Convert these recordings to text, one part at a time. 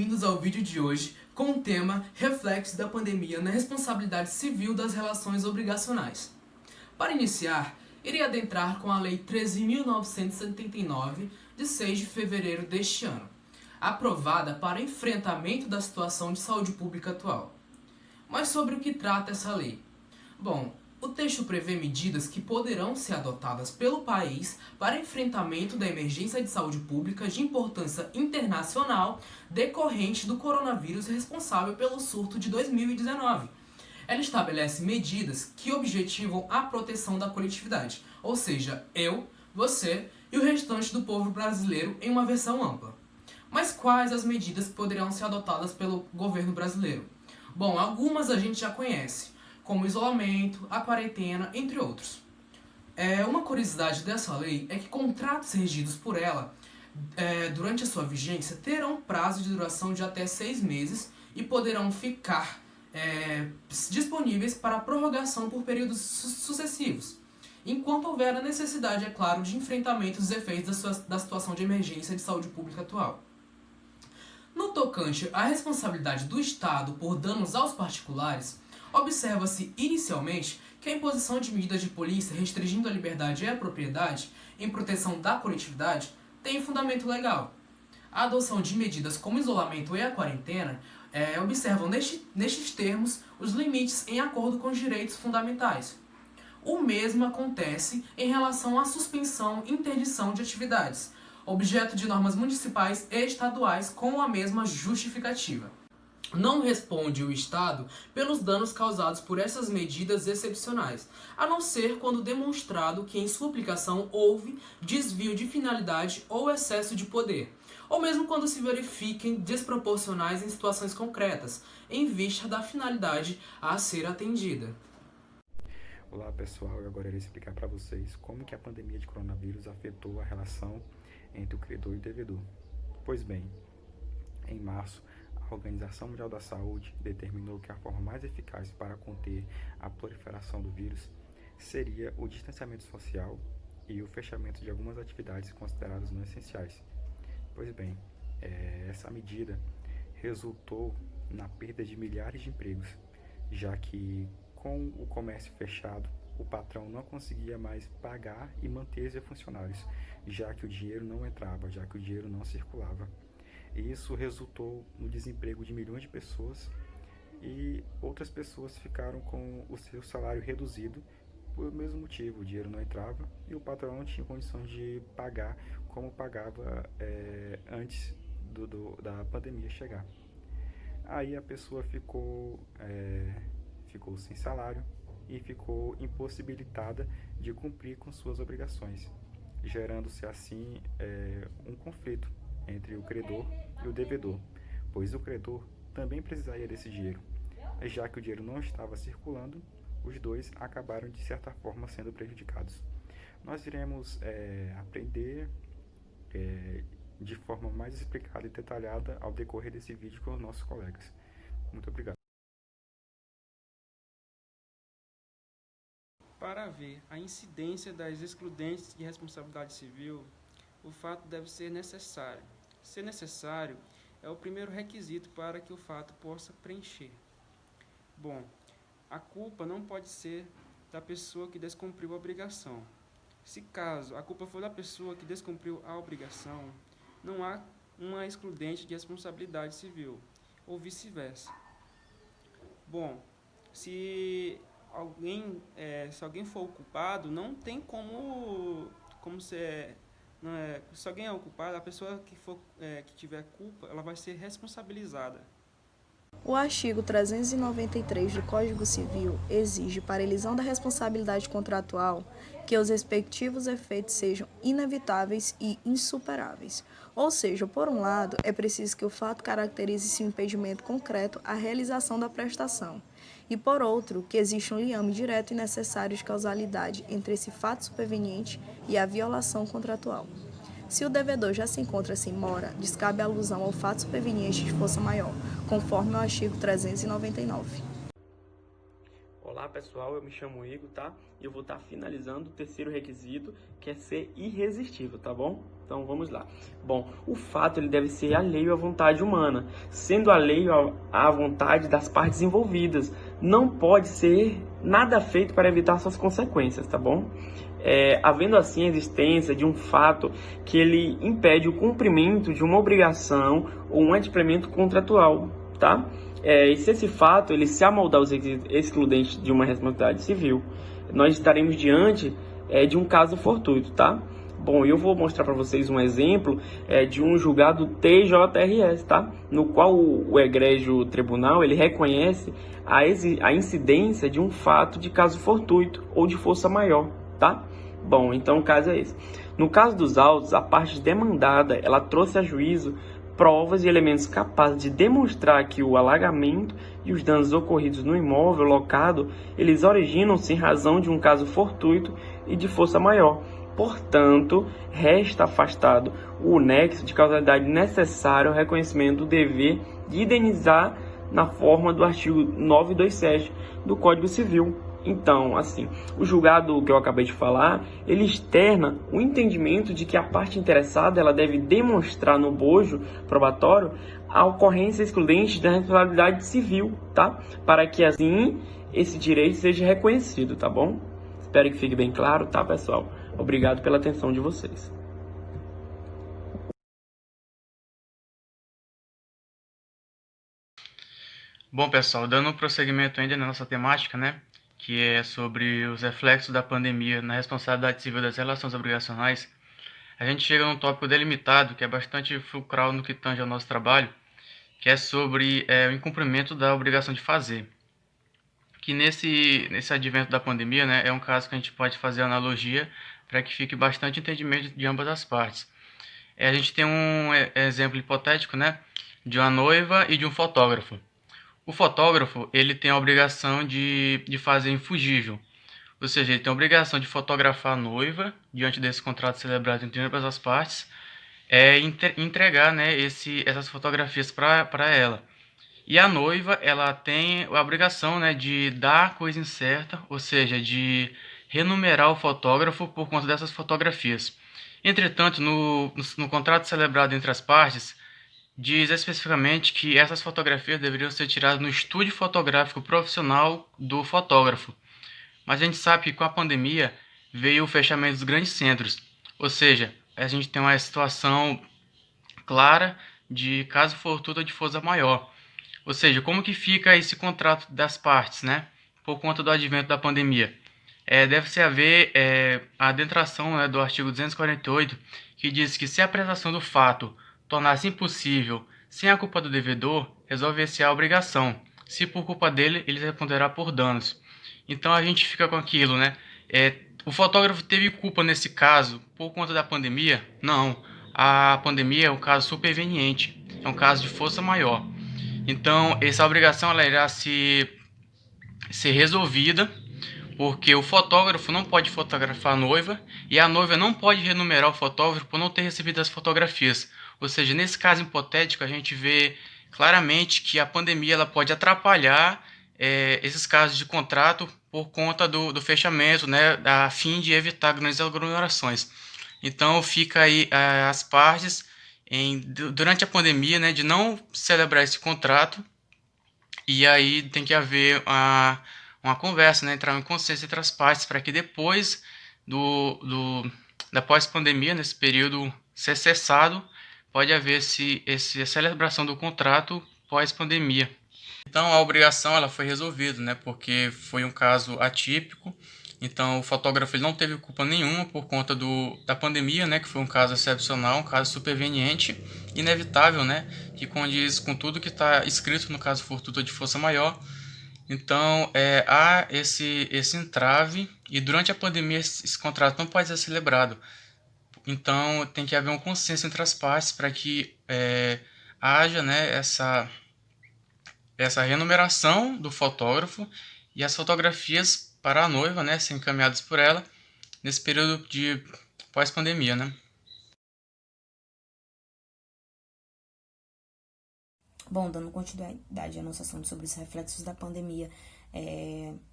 bem-vindos ao vídeo de hoje com o tema Reflexos da pandemia na responsabilidade civil das relações obrigacionais. Para iniciar, irei adentrar com a Lei 13.979, de 6 de fevereiro deste ano, aprovada para enfrentamento da situação de saúde pública atual. Mas sobre o que trata essa lei? Bom, o texto prevê medidas que poderão ser adotadas pelo país para enfrentamento da emergência de saúde pública de importância internacional decorrente do coronavírus responsável pelo surto de 2019. Ela estabelece medidas que objetivam a proteção da coletividade, ou seja, eu, você e o restante do povo brasileiro em uma versão ampla. Mas quais as medidas que poderão ser adotadas pelo governo brasileiro? Bom, algumas a gente já conhece, como o isolamento, a quarentena, entre outros. Uma curiosidade dessa lei é que contratos regidos por ela, durante a sua vigência, terão prazo de duração de até 6 meses e poderão ficar disponíveis para prorrogação por períodos sucessivos, enquanto houver a necessidade, é claro, de enfrentamento dos efeitos da situação de emergência de saúde pública atual. No tocante à responsabilidade do Estado por danos aos particulares, observa-se inicialmente que a imposição de medidas de polícia restringindo a liberdade e a propriedade em proteção da coletividade tem fundamento legal. A adoção de medidas como isolamento e a quarentena observam nestes termos os limites em acordo com os direitos fundamentais. O mesmo acontece em relação à suspensão e interdição de atividades, objeto de normas municipais e estaduais com a mesma justificativa. Não responde o Estado pelos danos causados por essas medidas excepcionais, a não ser quando demonstrado que em sua aplicação houve desvio de finalidade ou excesso de poder, ou mesmo quando se verifiquem desproporcionais em situações concretas, em vista da finalidade a ser atendida. Olá pessoal, eu agora irei explicar para vocês como que a pandemia de coronavírus afetou a relação entre o credor e o devedor. Pois bem, em março, a Organização Mundial da Saúde determinou que a forma mais eficaz para conter a proliferação do vírus seria o distanciamento social e o fechamento de algumas atividades consideradas não essenciais. Pois bem, essa medida resultou na perda de milhares de empregos, já que com o comércio fechado, o patrão não conseguia mais pagar e manter seus funcionários, já que o dinheiro não entrava, já que o dinheiro não circulava. E isso resultou no desemprego de milhões de pessoas e outras pessoas ficaram com o seu salário reduzido por mesmo motivo. O dinheiro não entrava e o patrão não tinha condições de pagar como pagava antes da pandemia chegar. Aí a pessoa ficou sem salário e ficou impossibilitada de cumprir com suas obrigações, gerando-se assim um conflito entre o credor e o devedor, pois o credor também precisaria desse dinheiro. Já que o dinheiro não estava circulando, os dois acabaram de certa forma sendo prejudicados. Nós iremos aprender de forma mais explicada e detalhada ao decorrer desse vídeo com os nossos colegas. Muito obrigado. Para ver a incidência das excludentes de responsabilidade civil, o fato deve ser necessário. Ser necessário é o primeiro requisito para que o fato possa preencher. Bom, a culpa não pode ser da pessoa que descumpriu a obrigação. Se caso a culpa for da pessoa que descumpriu a obrigação, não há uma excludente de responsabilidade civil, ou vice-versa. Bom, se alguém for o culpado, não tem como ser... se alguém é o culpado, a pessoa que tiver culpa, ela vai ser responsabilizada. O artigo 393 do Código Civil exige, para a elisão da responsabilidade contratual, que os respectivos efeitos sejam inevitáveis e insuperáveis. Ou seja, por um lado, é preciso que o fato caracterize-se um impedimento concreto à realização da prestação, e por outro, que exista um liame direto e necessário de causalidade entre esse fato superveniente e a violação contratual. Se o devedor já se encontra sem mora, descabe a alusão ao fato superveniente de força maior, conforme o artigo 399. Olá pessoal, eu me chamo Igor, tá? E eu vou estar finalizando o terceiro requisito, que é ser irresistível, tá bom? Então vamos lá. Bom, o fato ele deve ser alheio à vontade humana, sendo alheio à vontade das partes envolvidas. Não pode ser nada feito para evitar suas consequências, tá bom? Havendo assim a existência de um fato que ele impede o cumprimento de uma obrigação ou um adimplemento contratual, tá? E se esse fato ele se amoldar aos excludentes de uma responsabilidade civil, nós estaremos diante de um caso fortuito, tá? Bom, eu vou mostrar para vocês um exemplo de um julgado TJRS, tá? No qual o egrégio tribunal ele reconhece a incidência de um fato de caso fortuito ou de força maior, tá? Bom, então o caso é esse. No caso dos autos, a parte demandada ela trouxe a juízo provas e elementos capazes de demonstrar que o alagamento e os danos ocorridos no imóvel locado, eles originam-se em razão de um caso fortuito e de força maior. Portanto, resta afastado o nexo de causalidade necessário ao reconhecimento do dever de indenizar na forma do artigo 927 do Código Civil. Então, assim, o julgado que eu acabei de falar, ele externa o entendimento de que a parte interessada ela deve demonstrar no bojo probatório a ocorrência excludente da responsabilidade civil, tá? Para que, assim, esse direito seja reconhecido, tá bom? Espero que fique bem claro, tá, pessoal? Obrigado pela atenção de vocês. Bom, pessoal, dando prosseguimento ainda na nossa temática, né, que é sobre os reflexos da pandemia na responsabilidade civil das relações obrigacionais, a gente chega num tópico delimitado que é bastante fulcral no que tange ao nosso trabalho, que é sobre o incumprimento da obrigação de fazer. Que nesse advento da pandemia, né, é um caso que a gente pode fazer analogia para que fique bastante entendimento de ambas as partes. A gente tem um exemplo hipotético, né, de uma noiva e de um fotógrafo. O fotógrafo ele tem a obrigação de fazer infugível, ou seja, ele tem a obrigação de fotografar a noiva diante desse contrato celebrado entre ambas as partes, entregar, né, essas fotografias para ela. E a noiva ela tem a obrigação, né, de dar a coisa incerta, ou seja, de renumerar o fotógrafo por conta dessas fotografias. Entretanto, no contrato celebrado entre as partes, diz especificamente que essas fotografias deveriam ser tiradas no estúdio fotográfico profissional do fotógrafo. Mas a gente sabe que com a pandemia veio o fechamento dos grandes centros, ou seja, a gente tem uma situação clara de caso fortuito ou de força maior. Ou seja, como que fica esse contrato das partes, né, por conta do advento da pandemia? Deve-se haver a adentração, né, do artigo 248, que diz que se a apresentação do fato tornar-se impossível sem a culpa do devedor, resolver-se a obrigação. Se por culpa dele, ele responderá por danos. Então a gente fica com aquilo, né? O fotógrafo teve culpa nesse caso por conta da pandemia? Não. A pandemia é um caso superveniente, é um caso de força maior. Então essa obrigação ela irá ser resolvida, porque o fotógrafo não pode fotografar a noiva e a noiva não pode renumerar o fotógrafo por não ter recebido as fotografias. Ou seja, nesse caso hipotético, a gente vê claramente que a pandemia ela pode atrapalhar esses casos de contrato por conta do fechamento, né, a fim de evitar grandes aglomerações. Então, fica aí as partes, durante a pandemia, né, de não celebrar esse contrato, e aí tem que haver uma conversa, né, entrar em consciência entre as partes, para que depois da pós-pandemia, nesse período ser cessado, pode haver essa celebração do contrato pós-pandemia. Então a obrigação ela foi resolvida, né, porque foi um caso atípico. Então o fotógrafo ele não teve culpa nenhuma por conta da pandemia, né, que foi um caso excepcional, um caso superveniente, inevitável, né, que condiz com tudo que está escrito no caso fortuito de força maior. Então há esse entrave e durante a pandemia esse contrato não pode ser celebrado. Então tem que haver um consenso entre as partes para que haja, né, essa renumeração do fotógrafo e as fotografias para a noiva, né, serem encaminhadas por ela nesse período de pós-pandemia, né. Bom, dando continuidade à nossa ação sobre os reflexos da pandemia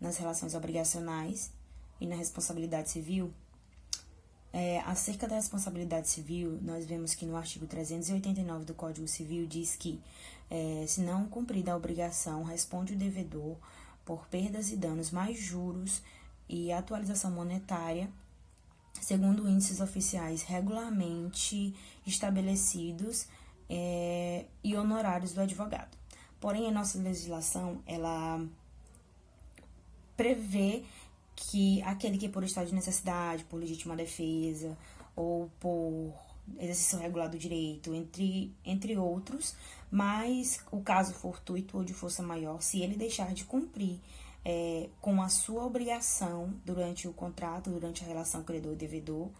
nas relações obrigacionais e na responsabilidade civil. Acerca da responsabilidade civil, nós vemos que no artigo 389 do Código Civil diz que, se não cumprida a obrigação, responde o devedor por perdas e danos mais juros e atualização monetária, segundo índices oficiais regularmente estabelecidos e honorários do advogado. Porém, a nossa legislação, ela prevê que aquele que por estado de necessidade, por legítima defesa ou por exercício regular do direito, entre outros, mas o caso fortuito ou de força maior, se ele deixar de cumprir com a sua obrigação durante o contrato, durante a relação credor-devedor,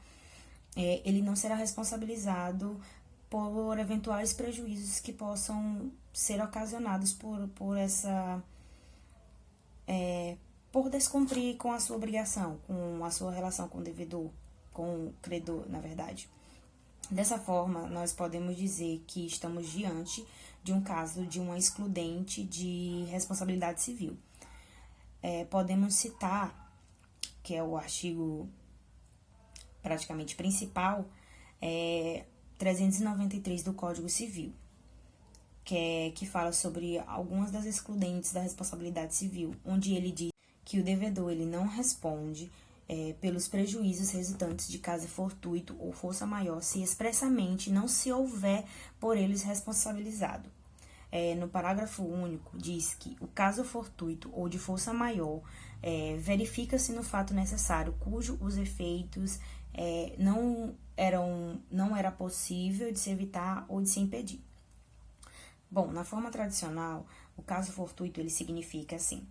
ele não será responsabilizado por eventuais prejuízos que possam ser ocasionados por descumprir com a sua obrigação, com a sua relação com o devedor, com o credor, na verdade. Dessa forma, nós podemos dizer que estamos diante de um caso de uma excludente de responsabilidade civil. Podemos citar, que é o artigo praticamente principal, 393 do Código Civil, que fala sobre algumas das excludentes da responsabilidade civil, onde ele diz que o devedor ele não responde pelos prejuízos resultantes de caso fortuito ou força maior, se expressamente não se houver por eles responsabilizado. No parágrafo único, diz que o caso fortuito ou de força maior verifica-se no fato necessário, cujo os efeitos não era possível de se evitar ou de se impedir. Bom, na forma tradicional, o caso fortuito ele significa assim.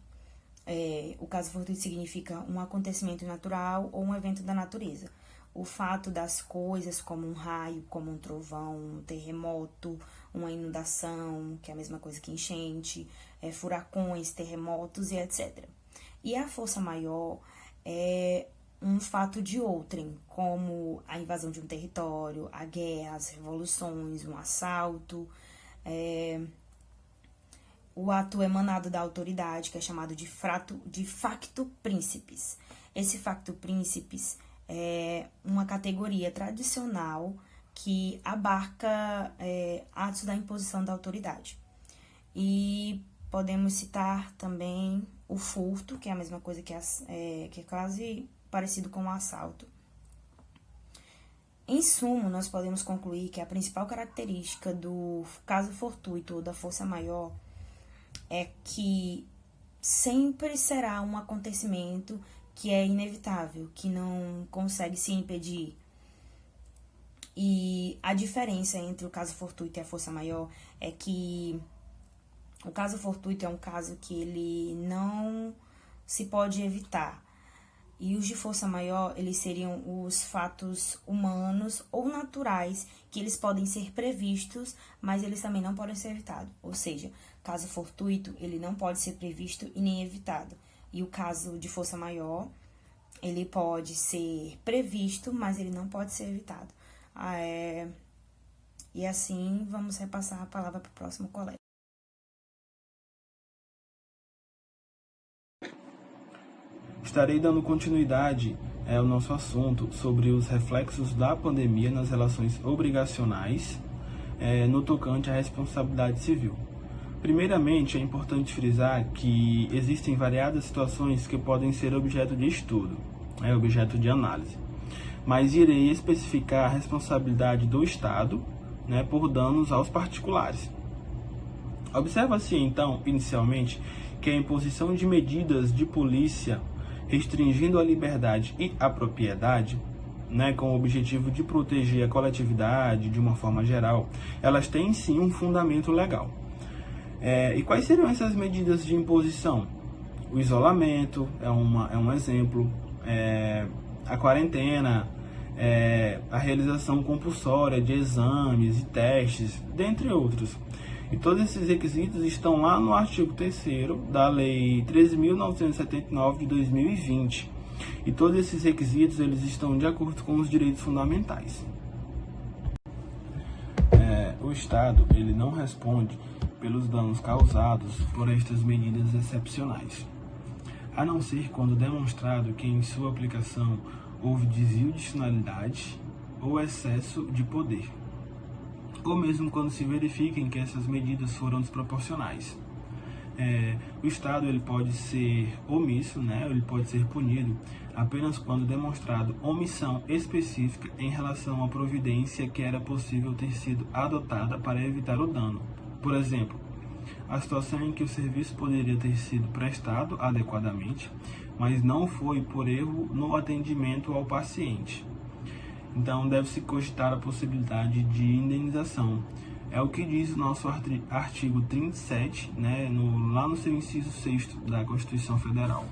O caso fortuito significa um acontecimento natural ou um evento da natureza. O fato das coisas, como um raio, como um trovão, um terremoto, uma inundação, que é a mesma coisa que enchente, furacões, terremotos e etc. E a força maior é um fato de outrem, como a invasão de um território, a guerra, as revoluções, um assalto, o ato emanado da autoridade, que é chamado de facto principis. Esse facto principis é uma categoria tradicional que abarca atos da imposição da autoridade. E podemos citar também o furto, que é a mesma coisa que é quase parecido com o assalto. Em sumo, nós podemos concluir que a principal característica do caso fortuito ou da força maior é que sempre será um acontecimento que é inevitável, que não consegue se impedir. E a diferença entre o caso fortuito e a força maior é que o caso fortuito é um caso que ele não se pode evitar. E os de força maior, eles seriam os fatos humanos ou naturais, que eles podem ser previstos, mas eles também não podem ser evitados. Ou seja, caso fortuito, ele não pode ser previsto e nem evitado. E o caso de força maior, ele pode ser previsto, mas ele não pode ser evitado. E assim, vamos repassar a palavra para o próximo colega. Estarei dando continuidade ao nosso assunto sobre os reflexos da pandemia nas relações obrigacionais no tocante à responsabilidade civil. Primeiramente, é importante frisar que existem variadas situações que podem ser objeto de estudo, objeto de análise, mas irei especificar a responsabilidade do Estado por danos aos particulares. Observa-se, então, inicialmente, que a imposição de medidas de polícia restringindo a liberdade e a propriedade, com o objetivo de proteger a coletividade de uma forma geral, elas têm sim um fundamento legal. E quais seriam essas medidas de imposição? O isolamento é um exemplo, a quarentena, a realização compulsória de exames e testes, dentre outros. E todos esses requisitos estão lá no artigo 3º da Lei 13.979 de 2020. E todos esses requisitos eles estão de acordo com os direitos fundamentais. O Estado ele não responde pelos danos causados por estas medidas excepcionais. a não ser quando demonstrado que em sua aplicação houve desvio de finalidade ou excesso de poder, ou mesmo quando se verifiquem que essas medidas foram desproporcionais. O Estado ele pode ser omisso, ele pode ser punido apenas quando demonstrado omissão específica em relação à providência que era possível ter sido adotada para evitar o dano. Por exemplo, a situação em que o serviço poderia ter sido prestado adequadamente, mas não foi por erro no atendimento ao paciente. Então, deve-se cogitar a possibilidade de indenização. É o que diz o nosso artigo 37, lá no seu inciso 6º da Constituição Federal.